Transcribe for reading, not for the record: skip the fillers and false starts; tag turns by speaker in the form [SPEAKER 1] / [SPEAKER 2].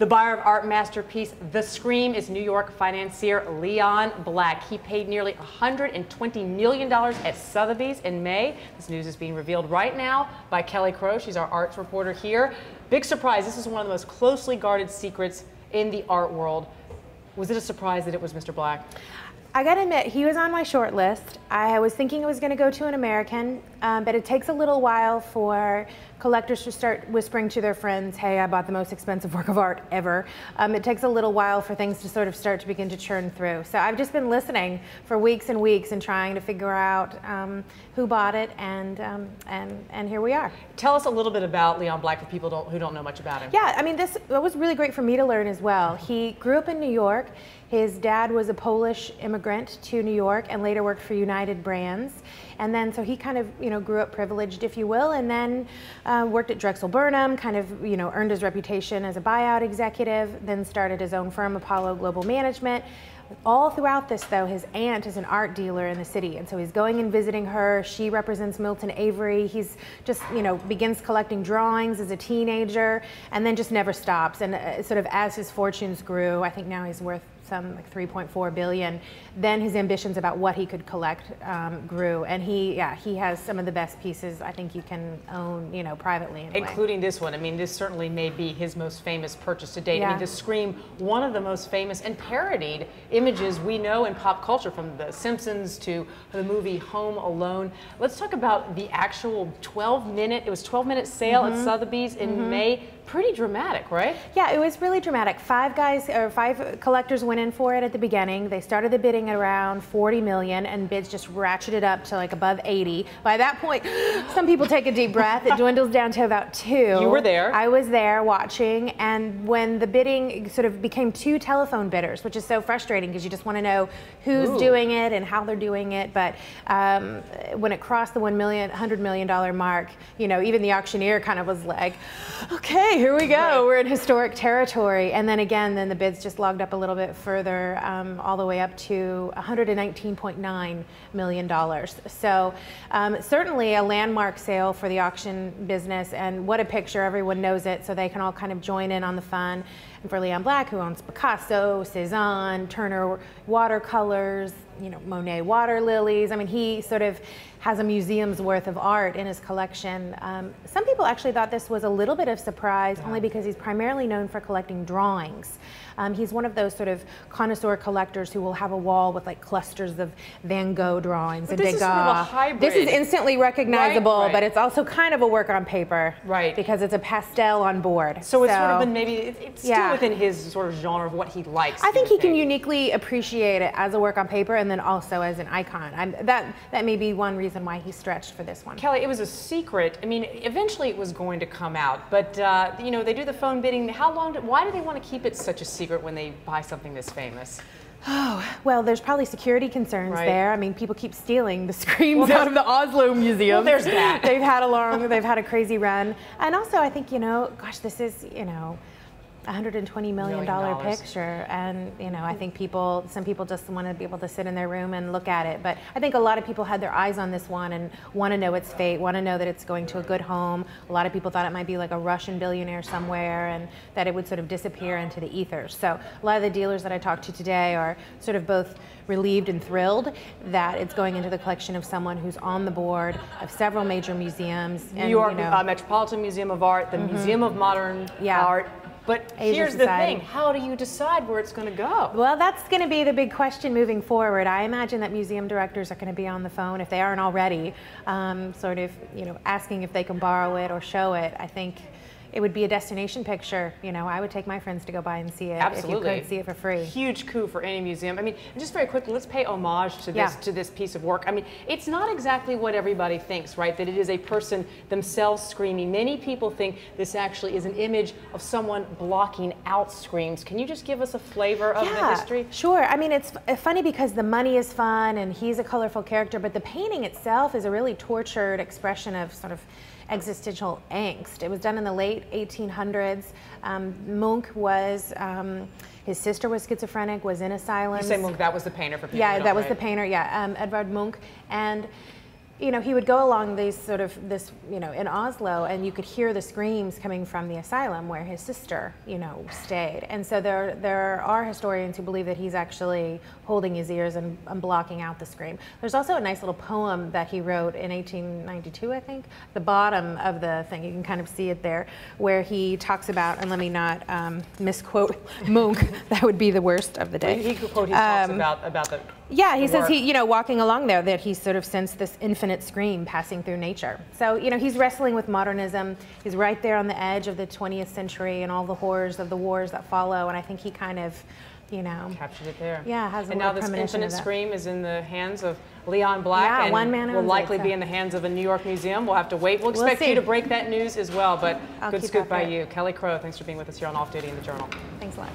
[SPEAKER 1] The buyer of art masterpiece The Scream is New York financier Leon Black. He paid nearly $120 million at Sotheby's in May. This news is being revealed right now by Kelly Crow. She's our arts reporter here. Big surprise. This is one of the most closely guarded secrets in the art world. Was it a surprise that it was Mr. Black?
[SPEAKER 2] I gotta admit, he was on my short list. I was thinking it was gonna go to an American, but it takes a little while for collectors to start whispering to their friends, hey, I bought the most expensive work of art ever. It takes a little while for things to sort of start to begin to churn through. So I've just been listening for weeks and weeks and trying to figure out who bought it, and here we are.
[SPEAKER 1] Tell us a little bit about Leon Black for people who don't know much about him.
[SPEAKER 2] Yeah, I mean, it was really great for me to learn as well. He grew up in New York. His dad was a Polish immigrant to New York and later worked for United Brands. And then, so he kind of, grew up privileged, if you will, and then worked at Drexel Burnham, kind of, earned his reputation as a buyout executive, then started his own firm, Apollo Global Management. All throughout this, though, his aunt is an art dealer in the city, and so he's going and visiting her. She represents Milton Avery. He's just, begins collecting drawings as a teenager, and then just never stops. And sort of as his fortunes grew, I think now he's worth some like 3.4 billion. Then his ambitions about what he could collect grew, and he has some of the best pieces I think you can own, privately. Anyway.
[SPEAKER 1] Including this one. I mean, this certainly may be his most famous purchase to date.
[SPEAKER 2] Yeah.
[SPEAKER 1] I mean, The Scream, one of the most famous and parodied images we know in pop culture, from The Simpsons to the movie Home Alone. Let's talk about the actual 12-minute sale at Sotheby's in May. Pretty dramatic, right?
[SPEAKER 2] Yeah, it was really dramatic. Five collectors went in for it at the beginning. They started the bidding at around 40 million, and bids just ratcheted up to like above 80. By that point, some people take a deep breath. It dwindles down to about 2.
[SPEAKER 1] You were there.
[SPEAKER 2] I was there watching, and when the bidding sort of became 2 telephone bidders, which is so frustrating because you just want to know who's doing it and how they're doing it. But when it crossed the $100 million mark, even the auctioneer kind of was like, okay, here we go. Right. We're in historic territory. And then again, the bids just logged up a little bit further, all the way up to $119.9 million. So certainly a landmark sale for the auction business, and what a picture. Everyone knows it, so they can all kind of join in on the fun. And for Leon Black, who owns Picasso, Cezanne, Turner watercolors, Monet water lilies. I mean, he sort of has a museum's worth of art in his collection. Some people actually thought this was a little bit of surprise, only because he's primarily known for collecting drawings. He's one of those sort of connoisseur collectors who will have a wall with like clusters of Van Gogh drawings and Degas.
[SPEAKER 1] This is sort of a hybrid.
[SPEAKER 2] This is instantly recognizable,
[SPEAKER 1] right.
[SPEAKER 2] But it's also kind of a work on paper,
[SPEAKER 1] right?
[SPEAKER 2] Because it's a pastel on board.
[SPEAKER 1] So it's sort of been it's still within his sort of genre of what he likes.
[SPEAKER 2] I think he can uniquely appreciate it as a work on paper and then also as an icon. That may be one reason why he stretched for this one.
[SPEAKER 1] Kelly, it was a secret. I mean, eventually it was going to come out, but they do the phone bidding. Why do they want to keep it such a secret when they buy something this famous?
[SPEAKER 2] Oh, well, there's probably security concerns there. I mean, people keep stealing the Screams out of the Oslo Museum.
[SPEAKER 1] Well, there's that.
[SPEAKER 2] They've had a crazy run. And also, I think, gosh, this is, $120 million picture, and I think some people just want to be able to sit in their room and look at it. But I think a lot of people had their eyes on this one and want to know its fate, want to know that it's going to a good home. A lot of people thought it might be like a Russian billionaire somewhere, and that it would sort of disappear into the ethers. So a lot of the dealers that I talked to today are sort of both relieved and thrilled that it's going into the collection of someone who's on the board of several major museums.
[SPEAKER 1] New York Metropolitan Museum of Art, the Museum of Modern Art. But here's the thing, how do you decide where it's going to go?
[SPEAKER 2] Well, that's going to be the big question moving forward. I imagine that museum directors are going to be on the phone, if they aren't already, sort of, asking if they can borrow it or show it. I think it would be a destination picture. I would take my friends to go by and see it.
[SPEAKER 1] Absolutely.
[SPEAKER 2] If you could see it for free.
[SPEAKER 1] Huge coup for any museum. I mean, just very quickly, let's pay homage to this piece of work. I mean, it's not exactly what everybody thinks, right? That it is a person themselves screaming. Many people think this actually is an image of someone blocking out screams. Can you just give us a flavor of the history?
[SPEAKER 2] Sure. I mean, it's funny because the money is fun and he's a colorful character, but the painting itself is a really tortured expression of sort of existential angst. It was done in the late 1800s. Munch was, his sister was schizophrenic, was in asylums.
[SPEAKER 1] You say Munch, that was the painter for people.
[SPEAKER 2] Yeah, that was the painter, Edvard Munch. And you know, he would go along these sort of you know, in Oslo, and you could hear the screams coming from the asylum where his sister, you know, stayed. And so there are historians who believe that he's actually holding his ears and blocking out the scream. There's also a nice little poem that he wrote in 1892, I think, the bottom of the thing, you can kind of see it there, where he talks about, and let me not misquote Munch, that would be the worst of the day.
[SPEAKER 1] He talks about the
[SPEAKER 2] yeah, he says you know, walking along there, that he sort of sensed this infinite scream passing through nature. So, you know, he's wrestling with modernism. He's right there on the edge of the 20th century and all the horrors of the wars that follow. And I think he kind of, you know,
[SPEAKER 1] captured it there.
[SPEAKER 2] Yeah, has a
[SPEAKER 1] and
[SPEAKER 2] little
[SPEAKER 1] now this
[SPEAKER 2] premonition
[SPEAKER 1] infinite
[SPEAKER 2] of that.
[SPEAKER 1] scream is in the hands of Leon Black,
[SPEAKER 2] Yeah,
[SPEAKER 1] and
[SPEAKER 2] one man
[SPEAKER 1] will
[SPEAKER 2] owns
[SPEAKER 1] likely
[SPEAKER 2] it, so.
[SPEAKER 1] be in the hands of a New York museum. We'll have to wait. We'll
[SPEAKER 2] We'll
[SPEAKER 1] expect
[SPEAKER 2] see.
[SPEAKER 1] you to break that news as well. But
[SPEAKER 2] I'll
[SPEAKER 1] good
[SPEAKER 2] keep
[SPEAKER 1] scoop by
[SPEAKER 2] after it.
[SPEAKER 1] you, Kelly Crow. Thanks for being with us here on Off Duty in the Journal.
[SPEAKER 2] Thanks a lot.